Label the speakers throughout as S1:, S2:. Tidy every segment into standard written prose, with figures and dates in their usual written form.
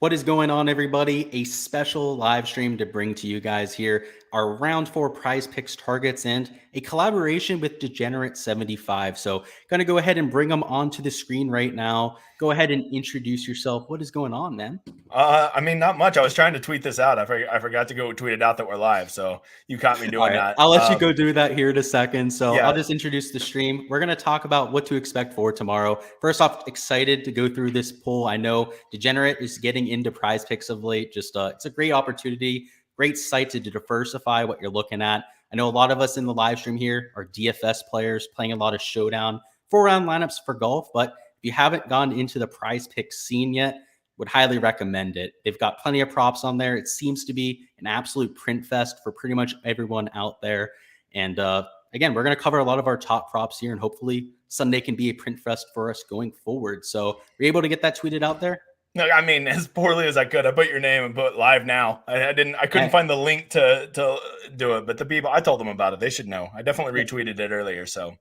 S1: What is going on, everybody? A special live stream to bring to you guys here. Our round 4 prize picks targets and a collaboration with Degenerate75. So going to go ahead and bring them onto the screen right now. Go ahead and introduce yourself. What is going on, man?
S2: Not much. I was trying to tweet this out. I forgot to go tweet it out that we're live. So you caught me doing that.
S1: I'll let you go do that here in a second. So
S2: yeah.
S1: I'll just introduce the stream. We're going to talk about what to expect for tomorrow. First off, excited to go through this poll. I know Degenerate is getting into prize picks of late. Just it's a great opportunity, great site to diversify what you're looking at. I know a lot of us in the live stream here are DFS players playing a lot of showdown 4-round lineups for golf. But if you haven't gone into the prize pick scene yet, would highly recommend it. They've got plenty of props on there. It seems to be an absolute print fest for pretty much everyone out there. And again, we're going to cover a lot of our top props here, and hopefully Sunday can be a print fest for us going forward. So were you able to get that tweeted out there?
S2: No, I mean, as poorly as I could. I put your name and put live now. I couldn't find the link to do it, but the people, I told them about it. They should know. I definitely retweeted it earlier. So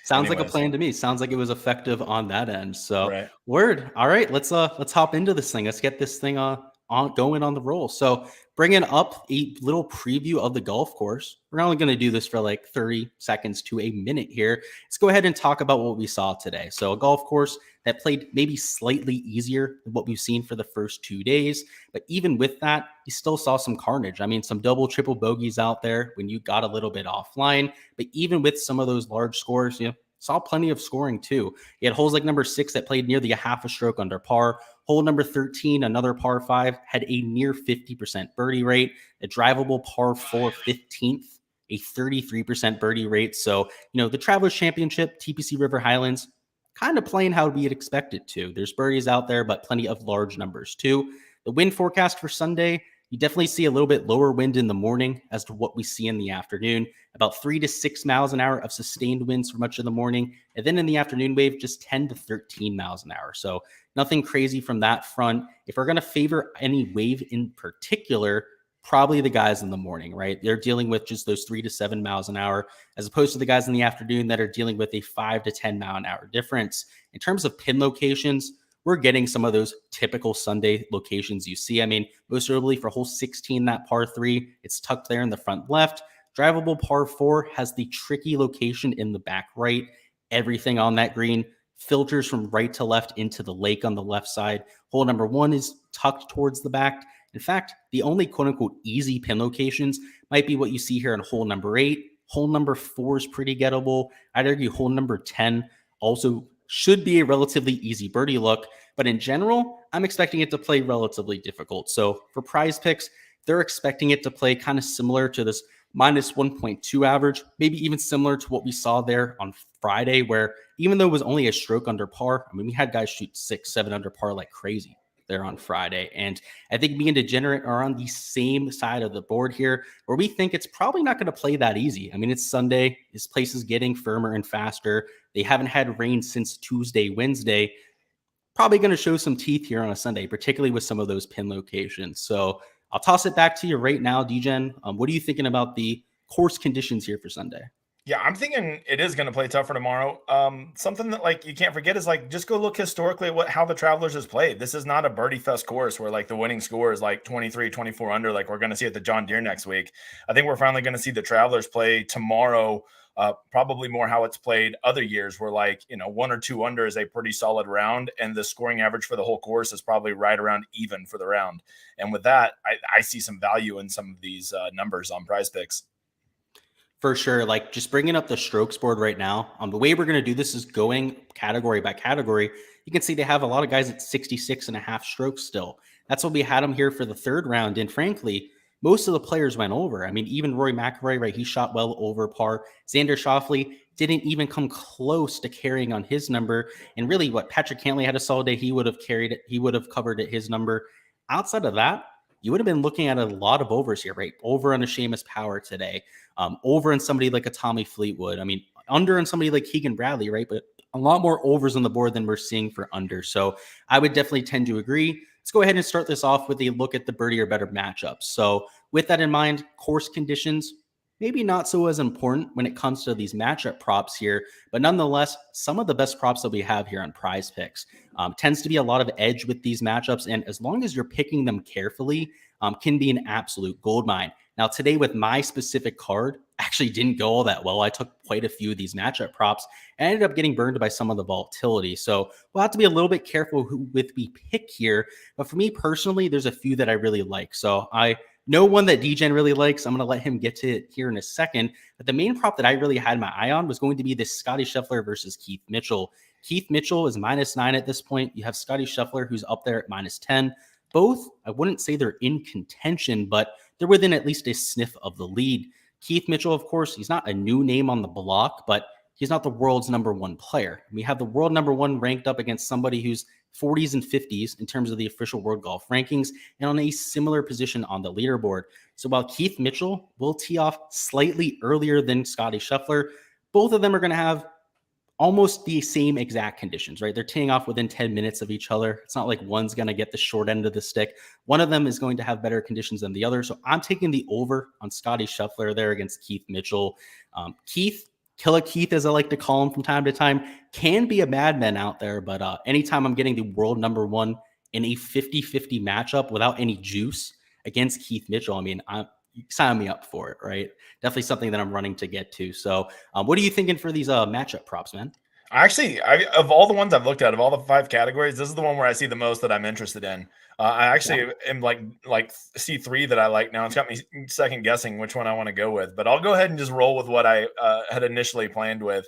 S1: sounds like a plan to me. Sounds like it was effective on that end. So word. All right, let's hop into this thing. Let's get this thing going on the roll. So bringing up a little preview of the golf course. We're only going to do this for like 30 seconds to a minute here. Let's go ahead and talk about what we saw today. So a golf course that played maybe slightly easier than what we've seen for the first 2 days. But even with that, you still saw some carnage. I mean, some double, triple bogeys out there when you got a little bit offline. But even with some of those large scores, you saw plenty of scoring too. You had holes like number 6 that played nearly a half a stroke under par. Hole number 13, another par 5, had a near 50% birdie rate. A drivable par 4, 15th, a 33% birdie rate. So, the Travelers Championship, TPC River Highlands, kind of playing how we had expected to. There's birdies out there, but plenty of large numbers too. The wind forecast for Sunday, you definitely see a little bit lower wind in the morning as to what we see in the afternoon. About 3 to 6 miles an hour of sustained winds for much of the morning. And then in the afternoon wave, just 10 to 13 miles an hour. So nothing crazy from that front. If we're going to favor any wave in particular, probably the guys in the morning, right? They're dealing with just those 3 to 7 miles an hour, as opposed to the guys in the afternoon that are dealing with a 5 to 10 mile an hour difference. In terms of pin locations, we're getting some of those typical Sunday locations you see. I mean, most notably for hole 16, that par 3, it's tucked there in the front left. Drivable par 4 has the tricky location in the back right. Everything on that green filters from right to left into the lake on the left side. Hole number 1 is tucked towards the back. In fact, the only quote-unquote easy pin locations might be what you see here in hole number 8. Hole number 4 is pretty gettable. I'd argue hole number 10 also should be a relatively easy birdie look, but in general, I'm expecting it to play relatively difficult. So for prize picks, they're expecting it to play kind of similar to this minus 1.2 average, maybe even similar to what we saw there on Friday, where even though it was only a stroke under par, I mean, we had guys shoot 6, 7 under par like crazy there on Friday. And I think me and Degenerate are on the same side of the board here, where we think it's probably not going to play that easy. I mean, it's Sunday. This place is getting firmer and faster. They haven't had rain since Tuesday, Wednesday. Probably going to show some teeth here on a Sunday, particularly with some of those pin locations. So I'll toss it back to you right now, Degen. What are you thinking about the course conditions here for Sunday?
S2: Yeah, I'm thinking it is going to play tougher tomorrow. Something that like you can't forget is like just go look historically at how the Travelers has played. This is not a birdie fest course where like the winning score is like 23, 24 under like we're going to see at the John Deere next week. I think we're finally going to see the Travelers play tomorrow. Probably more how it's played other years where like, 1 or 2 under is a pretty solid round. And the scoring average for the whole course is probably right around even for the round. And with that, I see some value in some of these numbers on prize picks.
S1: For sure. Like just bringing up the strokes board right now. The way we're going to do this is going category by category. You can see they have a lot of guys at 66.5 strokes still. That's what we had them here for the third round. And frankly, most of the players went over. I mean, even Rory McIlroy, right? He shot well over par. Xander Schauffele didn't even come close to carrying on his number. And really what Patrick Cantlay had a solid day, he would have carried it. He would have covered at his number. Outside of that, you would have been looking at a lot of overs here, right? Over on a Seamus Power today. Over on somebody like a Tommy Fleetwood. I mean, under on somebody like Keegan Bradley, right? But a lot more overs on the board than we're seeing for under. So I would definitely tend to agree. Let's go ahead and start this off with a look at the birdie or better matchups. So with that in mind, course conditions, maybe not so as important when it comes to these matchup props here, but nonetheless, some of the best props that we have here on Prize Picks. Tends to be a lot of edge with these matchups, and as long as you're picking them carefully, can be an absolute goldmine. Now, today with my specific card, actually didn't go all that well. I took quite a few of these matchup props and ended up getting burned by some of the volatility. So we'll have to be a little bit careful with we pick here. But for me personally, there's a few that I really like. So I know one that DGen really likes. I'm going to let him get to it here in a second. But the main prop that I really had my eye on was going to be this Scottie Scheffler versus Keith Mitchell. Keith Mitchell is -9 at this point. You have Scottie Scheffler, who's up there at -10. Both, I wouldn't say they're in contention, but they're within at least a sniff of the lead. Keith Mitchell, of course, he's not a new name on the block, but he's not the world's #1 player. We have the world #1 ranked up against somebody who's 40s and 50s in terms of the official world golf rankings and on a similar position on the leaderboard. So while Keith Mitchell will tee off slightly earlier than Scottie Scheffler, both of them are going to have almost the same exact conditions, right? They're teeing off within 10 minutes of each other. It's not like one's going to get the short end of the stick. One of them is going to have better conditions than the other. So I'm taking the over on Scottie Scheffler there against Keith Mitchell. Killer Keith, as I like to call him from time to time, can be a madman out there. But anytime I'm getting the world #1 in a 50-50 matchup without any juice against Keith Mitchell, I mean, sign me up for it, right? Definitely something that I'm running to get to. So what are you thinking for these matchup props, man?
S2: Of all the ones I've looked at, of all the 5 categories, this is the one where I see the most that I'm interested in. I actually am like see 3 that I like now. It's got me second guessing which one I want to go with, but I'll go ahead and just roll with what I had initially planned with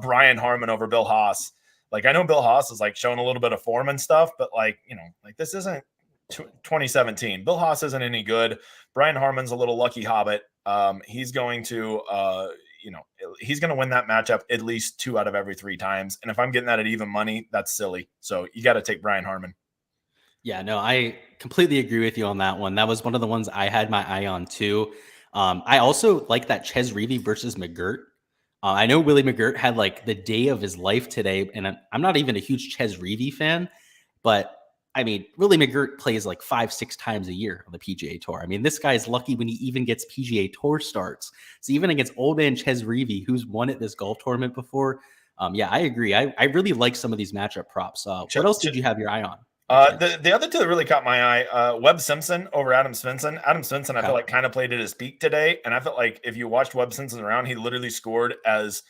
S2: Brian Harman over Bill Haas. Like, I know Bill Haas is like showing a little bit of form and stuff, but like, this isn't 2017. Bill Haas isn't any good. Brian Harman's a little lucky hobbit. He's going to he's going to win that matchup at least 2 out of every 3 times. And if I'm getting that at even money, that's silly. So you got to take Brian Harman.
S1: Yeah, no, I completely agree with you on that one. That was one of the ones I had my eye on too. I also like that Ches Reavie versus McGirt. I know Willie McGirt had like the day of his life today, and I'm not even a huge Ches Reavie fan, but I mean, Willie McGirt plays like 5-6 times a year on the PGA Tour. I mean, this guy's lucky when he even gets PGA Tour starts. So even against old man Ches Reavie, who's won at this golf tournament before, yeah, I agree. I really like some of these matchup props. What else did you have your eye on?
S2: The other 2 that really caught my eye, Webb Simpson over Adam Svensson. Adam Svensson, I feel like kind of played at his peak today. And I felt like if you watched Webb Simpson around, he literally scored as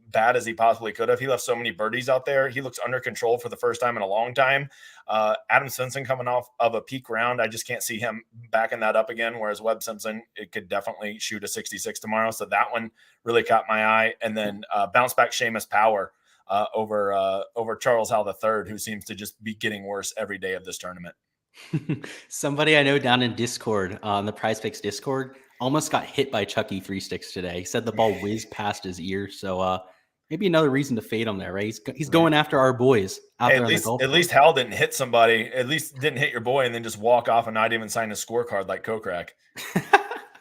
S2: bad as he possibly could have. He left so many birdies out there. He looks under control for the first time in a long time. Adam Svensson coming off of a peak round, I just can't see him backing that up again. Whereas Webb Simpson, it could definitely shoot a 66 tomorrow. So that one really caught my eye. And then bounce back Seamus Power over Charles Howell III, who seems to just be getting worse every day of this tournament.
S1: Somebody I know down in Discord, on the Prize Picks Discord, almost got hit by Chucky 3 sticks today. He said the ball whizzed past his ear. So maybe another reason to fade him there, right? He's going after our boys out there on the golf course.
S2: At least Hal didn't hit somebody. At least didn't hit your boy and then just walk off and not even sign a scorecard like Kokrak.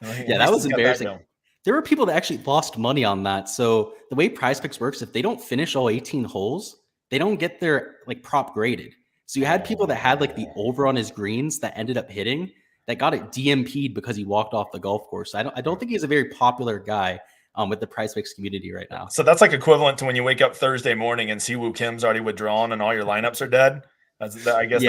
S1: Yeah, that was embarrassing. There were people that actually lost money on that. So the way Prize Picks works, if they don't finish all 18 holes, they don't get their like prop graded. So you had people that had like the over on his greens that ended up hitting that got it DMP'd because he walked off the golf course. I don't think he's a very popular guy with the Prize Picks community right now.
S2: So that's like equivalent to when you wake up Thursday morning and Siwoo Kim's already withdrawn and all your lineups are dead. I guess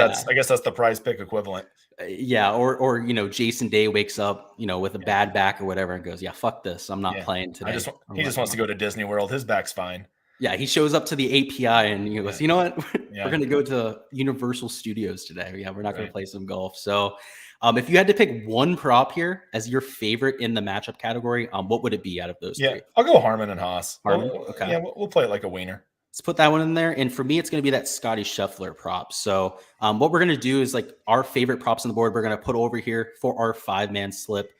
S2: that's the Prize Pick equivalent.
S1: Yeah, or Jason Day wakes up, with a bad back or whatever and goes, yeah, fuck this. I'm not playing today.
S2: He just wants to go to Disney World. His back's fine.
S1: Yeah, he shows up to the API and he goes, you know what? We're going to go to Universal Studios today. Yeah, we're not going to play some golf. So if you had to pick one prop here as your favorite in the matchup category, what would it be out of those 3?
S2: I'll go Harman and Haas.
S1: Harman? Okay.
S2: Yeah, we'll play it like a wiener.
S1: Let's put that one in there. And for me, it's going to be that Scottie Scheffler prop. So what we're going to do is like our favorite props on the board, we're going to put over here for our 5-man slip.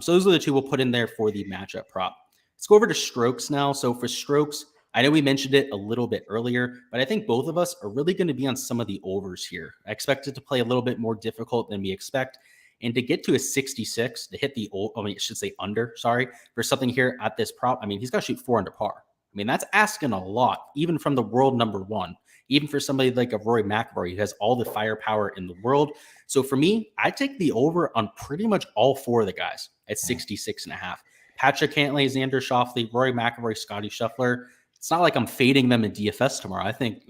S1: So those are the 2 we'll put in there for the matchup prop. Let's go over to strokes now. So for strokes, I know we mentioned it a little bit earlier, but I think both of us are really going to be on some of the overs here. I expect it to play a little bit more difficult than we expect. And to get to a 66, to hit under, for something here at this prop, I mean, he's got to shoot 4 under par. I mean, that's asking a lot, even from the world #1, even for somebody like a Rory McIlroy who has all the firepower in the world. So for me, I take the over on pretty much all 4 of the guys at 66.5. Patrick Cantlay, Xander Schauffele, Rory McIlroy, Scotty Scheffler. It's not like I'm fading them in DFS tomorrow. I think,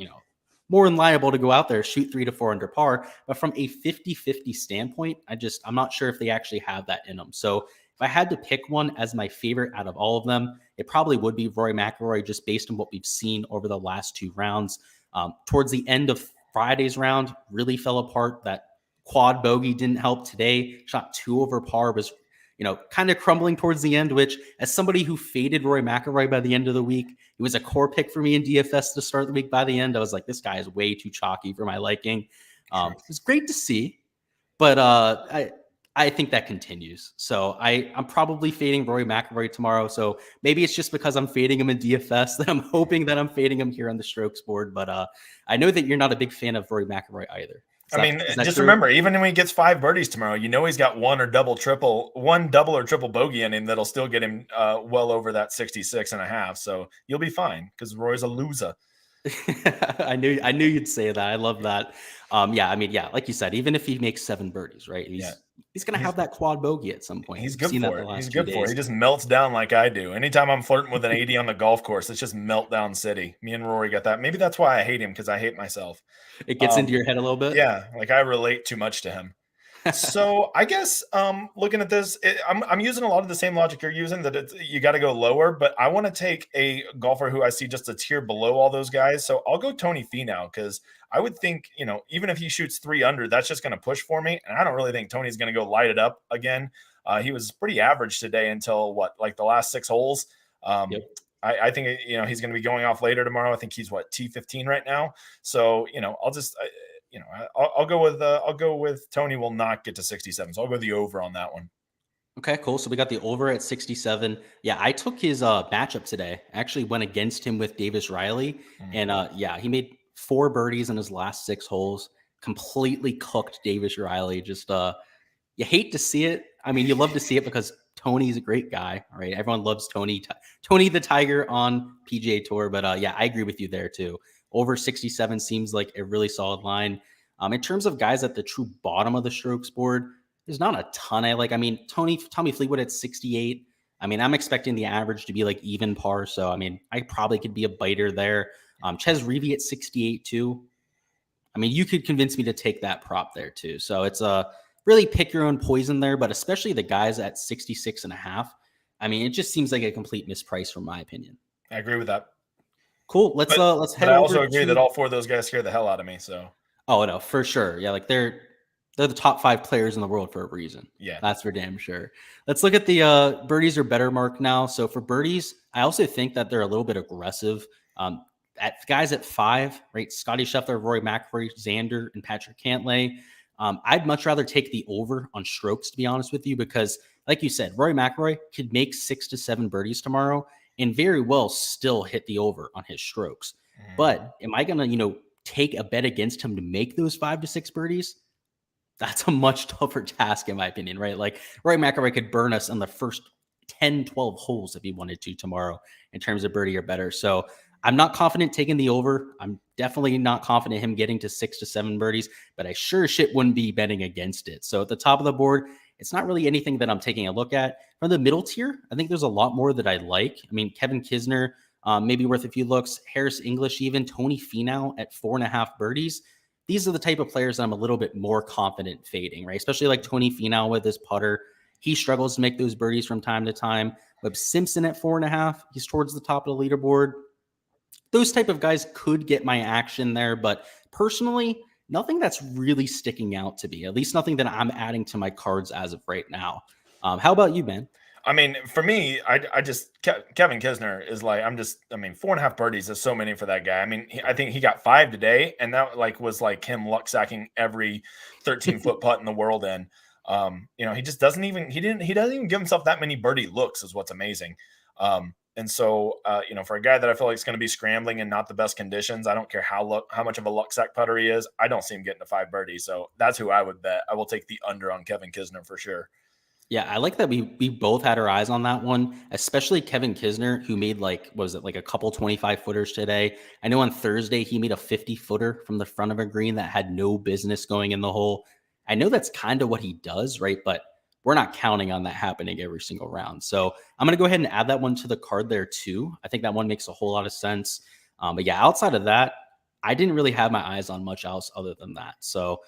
S1: more than liable to go out there, shoot 3 to 4 under par. But from a 50-50 standpoint, I'm not sure if they actually have that in them. So if I had to pick one as my favorite out of all of them, it probably would be Rory McIlroy, just based on what we've seen over the last 2 rounds. Towards the end of Friday's round, really fell apart. That quad bogey didn't help today. Shot 2 over par, was kind of crumbling towards the end, which, as somebody who faded Rory McIlroy by the end of the week, it was a core pick for me in DFS to start the week. By the end, I was like, this guy is way too chalky for my liking. It's great to see, but I think that continues. So I'm probably fading Rory McIlroy tomorrow. So maybe it's just because I'm fading him in DFS that I'm hoping that I'm fading him here on the strokes board. But I know that you're not a big fan of Rory McIlroy either.
S2: Just remember, even when he gets 5 birdies tomorrow, he's got one double or triple bogey in him that'll still get him well over that 66.5. So you'll be fine because Roy's a loser.
S1: I knew you'd say that. I love that. Like you said, even if he makes 7 birdies, right? He's going to have that quad bogey at some point.
S2: He's good for it. He's good for it. He just melts down like I do. Anytime I'm flirting with an 80 on the golf course, it's just meltdown city. Me and Rory got that. Maybe that's why I hate him, because I hate myself.
S1: It gets into your head a little bit?
S2: Yeah, like I relate too much to him. So I guess looking at this, I'm using a lot of the same logic you're using, that you got to go lower, but I want to take a golfer who I see just a tier below all those guys. So I'll go Tony Finau, because I would think, even if he shoots 3 under, that's just going to push for me. And I don't really think Tony's going to go light it up again. He was pretty average today until the last 6 holes.
S1: Yep.
S2: I think, he's going to be going off later tomorrow. I think he's T15 right now. So, I'll go with Tony will not get to 67. So I'll go the over on that one.
S1: Okay, cool. So we got the over at 67. Yeah, I took his matchup today. I actually went against him with Davis Riley. And he made 4 birdies in his last 6 holes. Completely cooked Davis Riley. Just you hate to see it. I mean, you love to see it because Tony's a great guy. All right. Everyone loves Tony the Tiger on PGA Tour. But I agree with you there too. Over 67 seems like a really solid line. In terms of guys at the true bottom of the strokes board, there's not a ton I like. I mean, Tommy Fleetwood at 68. I mean, I'm expecting the average to be like even par. So, I mean, I probably could be a biter there. Ches Reavie at 68 too. I mean, you could convince me to take that prop there too. So it's really pick your own poison there, but especially the guys at 66.5. I mean, it just seems like a complete misprice from my opinion.
S2: I agree with that.
S1: Cool. Let's head over.
S2: I also agree that all 4 of those guys scare the hell out of me. So.
S1: Oh no, for sure. Yeah, like they're the top 5 players in the world for a reason.
S2: Yeah,
S1: that's for damn sure. Let's look at the birdies or better mark now. So for birdies, I also think that they're a little bit aggressive. At guys at 5, right? Scotty Scheffler, Rory McIlroy, Xander, and Patrick Cantlay. I'd much rather take the over on strokes, to be honest with you, because like you said, Rory McIlroy could make 6 to 7 birdies tomorrow and very well still hit the over on his strokes. But am I going to, take a bet against him to make those 5 to 6 birdies? That's a much tougher task, in my opinion, right? Like Rory McIlroy could burn us on the first 10, 12 holes if he wanted to tomorrow in terms of birdie or better. So I'm not confident taking the over. I'm definitely not confident him getting to 6 to 7 birdies, but I sure as shit wouldn't be betting against it. So at the top of the board, it's not really anything that I'm taking a look at. From the middle tier, I think there's a lot more that I like. I mean, Kevin Kisner, maybe worth a few looks. Harris English, even Tony Finau at 4.5 birdies. These are the type of players that I'm a little bit more confident fading, right? Especially like Tony Finau with his putter. He struggles to make those birdies from time to time. Webb Simpson at 4.5. He's towards the top of the leaderboard. Those type of guys could get my action there, but personally, nothing that's really sticking out to me, at least nothing that I'm adding to my cards as of right now. How about you, man?
S2: I mean, for me, I just Kevin Kisner is like, 4.5 birdies is so many for that guy. I mean, I think he got 5 today, and that was like him luck sacking every 13-foot putt in the world in. He just doesn't even give himself that many birdie looks is what's amazing. And so, for a guy that I feel like is going to be scrambling in not the best conditions, I don't care how much of a luck sack putter he is. I don't see him getting to 5 birdies. So that's who I would bet. I will take the under on Kevin Kisner for sure.
S1: Yeah, I like that we both had our eyes on that one, especially Kevin Kisner, who made a couple 25-footers today. I know on Thursday he made a 50-footer from the front of a green that had no business going in the hole. I know that's kind of what he does, right? But we're not counting on that happening every single round. So I'm going to go ahead and add that one to the card there too. I think that one makes a whole lot of sense. But yeah, outside of that, I didn't really have my eyes on much else other than that. So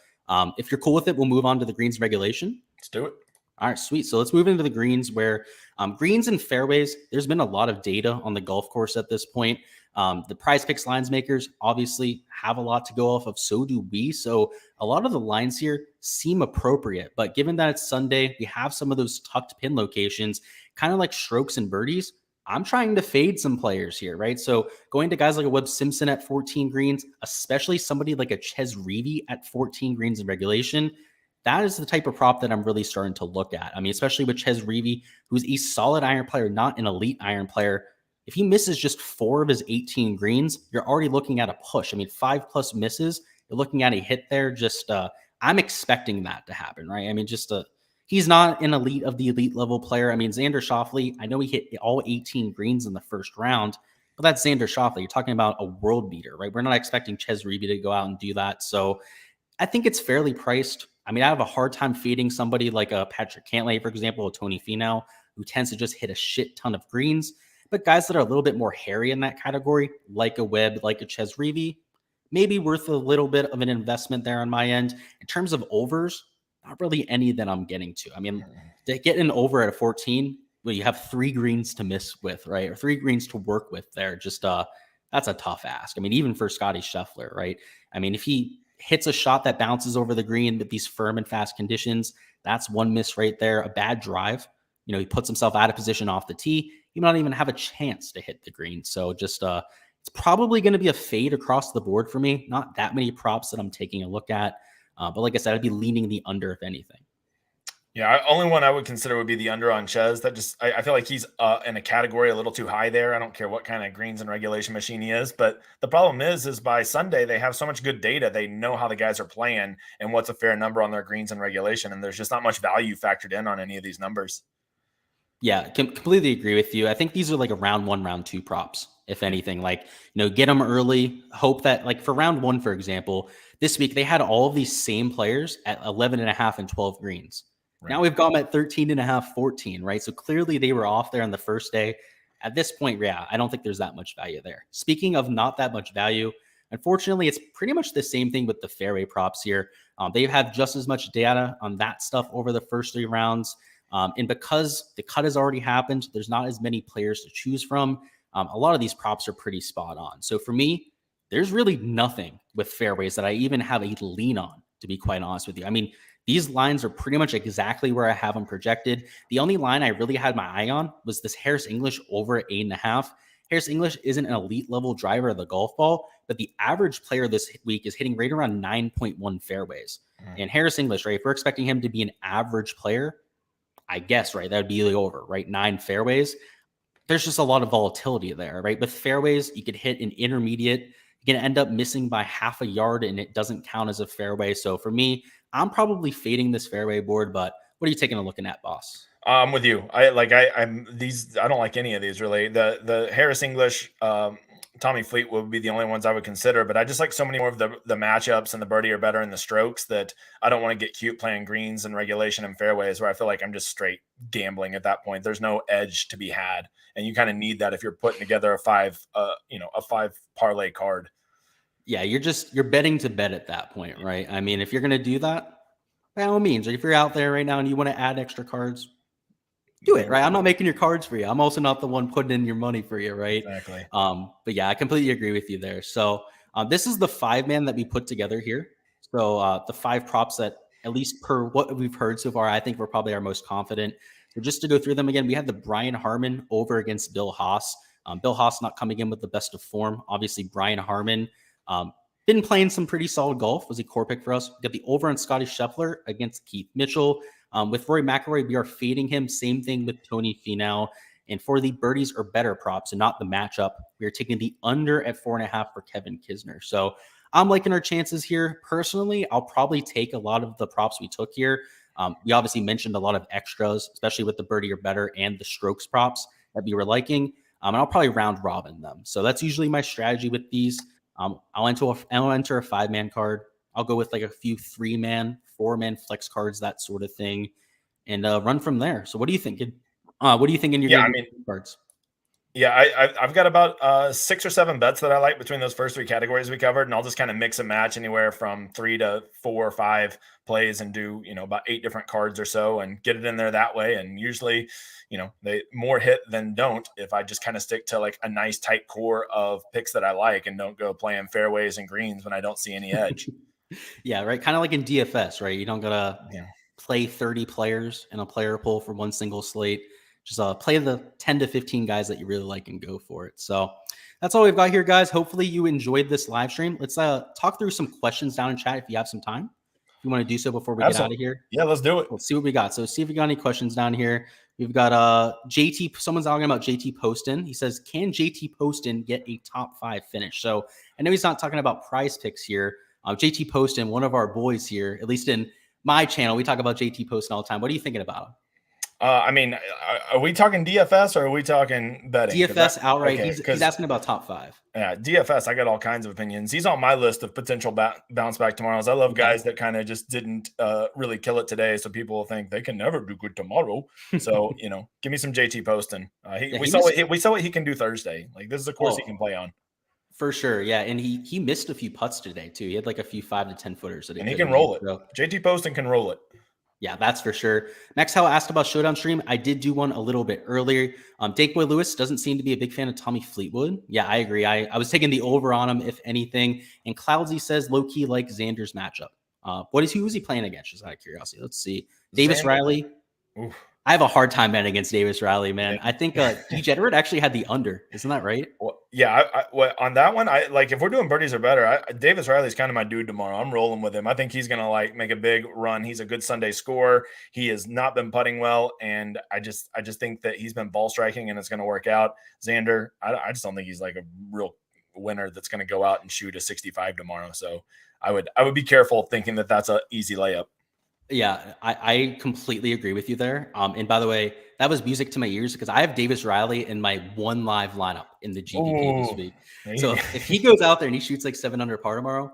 S1: if you're cool with it, we'll move on to the greens regulation.
S2: Let's do it.
S1: All right, sweet. So let's move into the greens where greens and fairways, there's been a lot of data on the golf course at this point. The Prize Picks lines makers obviously have a lot to go off of. So do we. So a lot of the lines here seem appropriate. But given that it's Sunday, we have some of those tucked pin locations, kind of like strokes and birdies. I'm trying to fade some players here, right? So going to guys like a Webb Simpson at 14 greens, especially somebody like a Ches Reavie at 14 greens in regulation, that is the type of prop that I'm really starting to look at. I mean, especially with Ches Reavie, who's a solid iron player, not an elite iron player. If he misses just 4 of his 18 greens, you're already looking at a push. I mean, 5+ misses, you're looking at a hit there. Just, I'm expecting that to happen, right? I mean, he's not an elite of the elite level player. I mean, Xander Schauffele, I know he hit all 18 greens in the first round, but that's Xander Schauffele. You're talking about a world beater, right? We're not expecting Ches Reavie to go out and do that. So I think it's fairly priced. I mean, I have a hard time feeding somebody like a Patrick Cantlay, for example, or Tony Finau, who tends to just hit a shit ton of greens. But guys that are a little bit more hairy in that category, like a Webb, like a Ches Reavie, maybe worth a little bit of an investment there on my end. In terms of overs, not really any that I'm getting to. I mean, to get an over at a 14, well, you have 3 greens to miss with, right? Or 3 greens to work with there. Just that's a tough ask. I mean, even for Scotty Scheffler, right? I mean, if he hits a shot that bounces over the green with these firm and fast conditions, that's 1 miss right there. A bad drive, he puts himself out of position off the tee. He might not even have a chance to hit the green. So just it's probably going to be a fade across the board for me. Not that many props that I'm taking a look at. But like I said, I'd be leaning the under if anything.
S2: Yeah, only one I would consider would be the under on Ches. That just I feel like he's in a category a little too high there. I don't care what kind of greens and regulation machine he is, but the problem is by Sunday they have so much good data. They know how the guys are playing and what's a fair number on their greens and regulation, and there's just not much value factored in on any of these numbers.
S1: Yeah, completely agree with you. I think these are like a round 1, round 2 props, if anything. Like, get them early. Hope that, like, for round 1, for example, this week they had all of these same players at 11.5 and 12 greens. Right. Now we've got them at 13.5, 14, right? So clearly they were off there on the first day. At this point, yeah, I don't think there's that much value there. Speaking of not that much value, unfortunately, it's pretty much the same thing with the fairway props here. They have just as much data on that stuff over the first 3 rounds. And because the cut has already happened, there's not as many players to choose from. A lot of these props are pretty spot on. So for me, there's really nothing with fairways that I even have a lean on, to be quite honest with you. I mean, these lines are pretty much exactly where I have them projected. The only line I really had my eye on was this Harris English over at 8.5. Harris English isn't an elite level driver of the golf ball, but the average player this week is hitting right around 9.1 fairways. And Harris English, right, if we're expecting him to be an average player, I guess, right, that would be the over, right? 9 fairways. There's just a lot of volatility there, right? With fairways, you could hit an intermediate. You can end up missing by half a yard and it doesn't count as a fairway. So for me, I'm probably fading this fairway board, but what are you taking a look at, boss?
S2: I'm with you. I don't like any of these really. The Harris English, Tommy Fleet would be the only ones I would consider, but I just like so many more of the matchups, and the birdie are better in the strokes that I don't want to get cute playing greens and regulation and fairways where I feel like I'm just straight gambling at that point. There's no edge to be had, and you kind of need that if you're putting together a 5 parlay card.
S1: Yeah, you're betting to bet at that point, right? I mean, if you're going to do that, by all means, if you're out there right now and you want to add extra cards, do it, right? I'm not making your cards for you. I'm also not the one putting in your money for you, right?
S2: Exactly.
S1: But yeah, I completely agree with you there. So this is the 5-man that we put together here. So the 5 props that, at least per what we've heard so far, I think we're probably our most confident. So just to go through them again, we had the Brian Harman over against Bill Haas. Bill Haas not coming in with the best of form. Obviously, Brian Harman been playing some pretty solid golf. Was a core pick for us. We got the over on Scotty Scheffler against Keith Mitchell. With Rory McIlroy, we are fading him. Same thing with Tony Finau. And for the birdies or better props and not the matchup, we are taking the under at 4.5 for Kevin Kisner. So I'm liking our chances here. Personally, I'll probably take a lot of the props we took here. We obviously mentioned a lot of extras, especially with the birdie or better and the strokes props that we were liking. And I'll probably round robin them. So that's usually my strategy with these. I'll enter a 5-man card. I'll go with like a few 3-man, 4-man flex cards, that sort of thing. and run from there. So what do you think? What do you think in your cards?
S2: Yeah, I've got about 6 or 7 bets that I like between those first 3 categories we covered, and I'll just kind of mix and match anywhere from 3 to 4 or 5 plays and do, about 8 different cards or so and get it in there that way. And usually, they more hit than don't if I just kind of stick to like a nice tight core of picks that I like and don't go playing fairways and greens when I don't see any edge.
S1: Yeah, right. Kind of like in DFS, right? You don't gotta play 30 players in a player pool for one single slate. Just play the 10 to 15 guys that you really like and go for it. So that's all we've got here, guys. Hopefully you enjoyed this live stream. Let's talk through some questions down in chat if you have some time. If you want to do so before we get out of here.
S2: Yeah, let's do it.
S1: Let's see what we got. So see if we got any questions down here. We've got JT. Someone's talking about JT Poston. He says, can JT Poston get a top 5 finish? So I know he's not talking about prize picks here. JT Poston, one of our boys here, at least in my channel, we talk about JT Poston all the time. What are you thinking about him?
S2: Are we talking DFS or are we talking betting?
S1: DFS outright. Okay, he's asking about top 5.
S2: Yeah, DFS. I got all kinds of opinions. He's on my list of potential bounce back tomorrows. I love guys that kind of just didn't really kill it today, so people will think they can never do good tomorrow. So give me some JT Poston. We saw what he can do Thursday. Like this is a course he can play on.
S1: For sure, yeah, and he missed a few putts today too. He had like a few 5 to 10 footers,
S2: and he can roll it. So. JT Poston can roll it.
S1: Yeah, that's for sure. Maxwell asked about Showdown Stream. I did do one a little bit earlier. Dake Boy Lewis doesn't seem to be a big fan of Tommy Fleetwood. Yeah, I agree. I was taking the over on him, if anything. And Cloudsy says low-key like Xander's matchup. Who is he playing against? Just out of curiosity. Let's see. Davis Riley. Oof. I have a hard time betting against Davis Riley, man. Yeah. I think Degenerate actually had the under. Isn't that right?
S2: Well, yeah. On that one, I like if we're doing birdies or better, Davis Riley's kind of my dude tomorrow. I'm rolling with him. I think he's going to make a big run. He's a good Sunday scorer. He has not been putting well. And I just think that he's been ball striking and it's going to work out. Xander, I just don't think he's like a real winner that's going to go out and shoot a 65 tomorrow. So I would be careful thinking that that's an easy layup.
S1: Yeah, I completely agree with you there. And by the way, that was music to my ears because I have Davis Riley in my one live lineup in the GPP this week. So if he goes out there and he shoots like 7 under par tomorrow,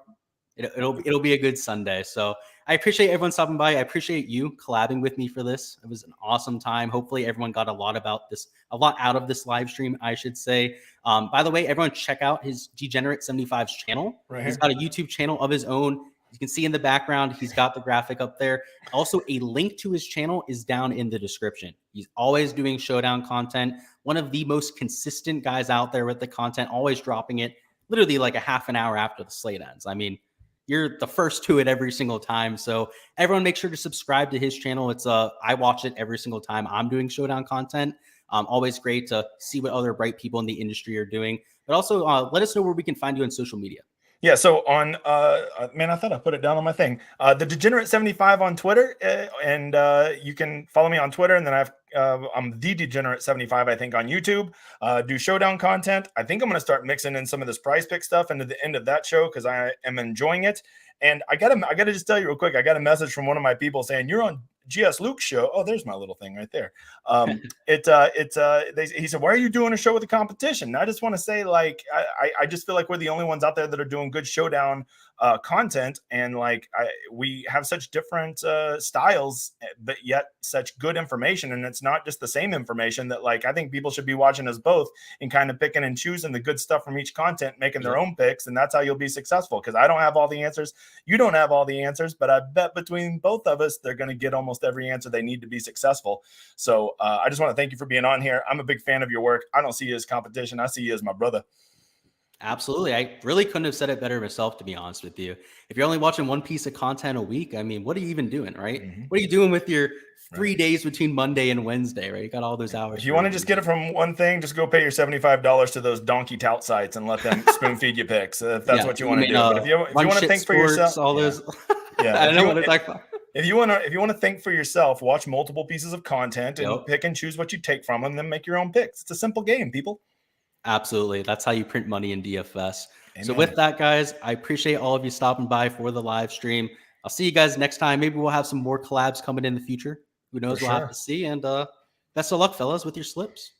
S1: it'll be a good Sunday. So I appreciate everyone stopping by. I appreciate you collabing with me for this. It was an awesome time. Hopefully everyone got a lot out of this live stream, I should say. By the way, everyone check out his Degenerate75's channel. Right. He's got a YouTube channel of his own. You can see in the background, he's got the graphic up there. Also, a link to his channel is down in the description. He's always doing Showdown content. One of the most consistent guys out there with the content, always dropping it literally like a half an hour after the slate ends. I mean, you're the first to it every single time. So everyone make sure to subscribe to his channel. I watch it every single time I'm doing Showdown content. Always great to see what other bright people in the industry are doing. But also let us know where we can find you on social media.
S2: Yeah, so on, man, I thought I put it down on my thing. The Degenerate75 on Twitter, and you can follow me on Twitter, and then I'm the Degenerate75, I think, on YouTube. Do Showdown content. I think I'm going to start mixing in some of this prize pick stuff into the end of that show because I am enjoying it. And I gotta just tell you real quick, I got a message from one of my people saying, you're on Gsluke show. Oh, there's my little thing right there. He said, why are you doing a show with the competition? And I just want to say, like, I just feel like we're the only ones out there that are doing good Showdown content. And like, we have such different styles, but yet such good information. And it's not just the same information that like, I think people should be watching us both and kind of picking and choosing the good stuff from each content, making their own picks. And that's how you'll be successful. Cause I don't have all the answers. You don't have all the answers, but I bet between both of us, they're going to get almost every answer they need to be successful. So I just want to thank you for being on here. I'm a big fan of your work. I don't see you as competition. I see you as my brother.
S1: Absolutely. I really couldn't have said it better myself, to be honest with you. If you're only watching one piece of content a week, I mean, what are you even doing, right? Mm-hmm. What are you doing with your 3 days between Monday and Wednesday, right? You got all those hours.
S2: If you want to just get it from one thing, just go pay your $75 to those donkey tout sites and let them spoon feed you picks if that's what you want to do. But if you want to think for yourself,
S1: all those.
S2: I
S1: don't know what to talk about.
S2: If you want to think for yourself, watch multiple pieces of content and pick and choose what you take from them, and then make your own picks. It's a simple game, people.
S1: Absolutely. That's how you print money in DFS. Amen. So with that, guys, I appreciate all of you stopping by for the live stream. I'll see you guys next time. Maybe we'll have some more collabs coming in the future. Who knows? We'll have to see. And best of luck, fellas, with your slips.